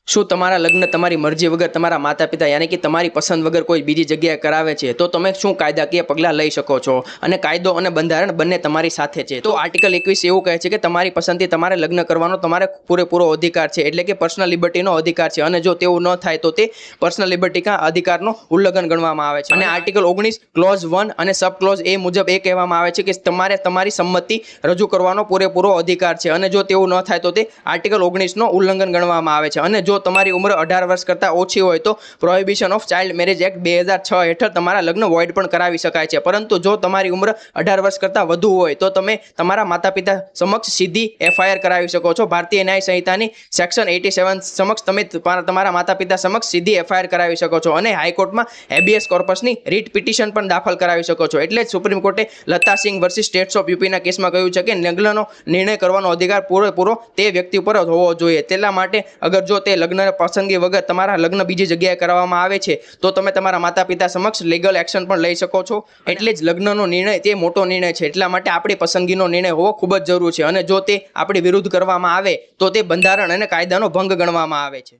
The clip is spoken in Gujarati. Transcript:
શું તમારા લગ્ન તમારી મરજી વગર તમારા માતા પિતા યાની કે તમારી પસંદ વગર કોઈ બીજી જગ્યાએ કરાવે છે તો તમે શું કાયદાકીય પગલાં લઈ શકો છો? અને કાયદો અને બંધારણ બંને તમારી સાથે છે. તો આર્ટિકલ 21 એવું કહે છે કે તમારી પસંદથી તમારે લગ્ન કરવાનો તમારે પૂરેપૂરો અધિકાર છે, એટલે કે પર્સનલ લિબર્ટીનો અધિકાર છે. અને જો તેવું ન થાય તો તે પર્સનલ લિબર્ટી કા અધિકારનો ઉલ્લંઘન ગણવામાં આવે છે. અને આર્ટિકલ 19 ક્લોઝ 1 અને સબ ક્લોઝ એ મુજબ એ કહેવામાં આવે છે કે તમારે તમારી સંમતિ રજૂ કરવાનો પૂરેપૂરો અધિકાર છે. અને જો તેવું ન થાય તો તે આર્ટિકલ 19 નો ઉલ્લંઘન ગણવામાં આવે છે. અને જો તમારી ઉંમર 18 વર્ષ કરતાં ઓછી હોય તો prohibition of child marriage act 2006 હેઠળ તમારા લગ્ન વોઇડ પણ કરાવી શકાય છે. પરંતુ જો તમારી ઉંમર 18 વર્ષ કરતાં વધુ હોય તો તમે તમારા માતા પિતા સમક્ષ સીધી એફઆઈઆર કરાવી શકો છો. ભારતીય ન્યાય સંહિતાની સેક્શન 87 સમક્ષ તમે તમારા માતા પિતા સમક્ષ સીધી એફઆઈઆર કરાવી શકો છો. અને હાઈકોર્ટમાં હેબિયસ કોર્પસની રીટ પિટિશન પણ દાખલ કરાવી શકો છો. એટલે જ સુપ્રીમ કોર્ટે Lata Singh versus states of યુપીના કેસમાં કહ્યું છે કે લગ્નનો નિર્ણય કરવાનો અધિકાર પૂરેપૂરો તે વ્યક્તિ ઉપર જ હોવો જોઈએ. તેના માટે અગર જો તે લગ્ન પસંદગી વગર તમારા લગ્ન બીજી જગ્યાએ કરવામાં આવે છે તો તમે તમારા માતા પિતા સમક્ષ લીગલ એક્શન પણ લઈ શકો છો. એટલે જ લગ્નનો નિર્ણય તે મોટો નિર્ણય છે. એટલા માટે આપણી પસંદગીનો નિર્ણય હોવો ખૂબ જ જરૂરી છે. અને જો તે આપણી વિરુદ્ધ કરવામાં આવે તો તે બંધારણ અને કાયદાનો ભંગ ગણવામાં આવે છે.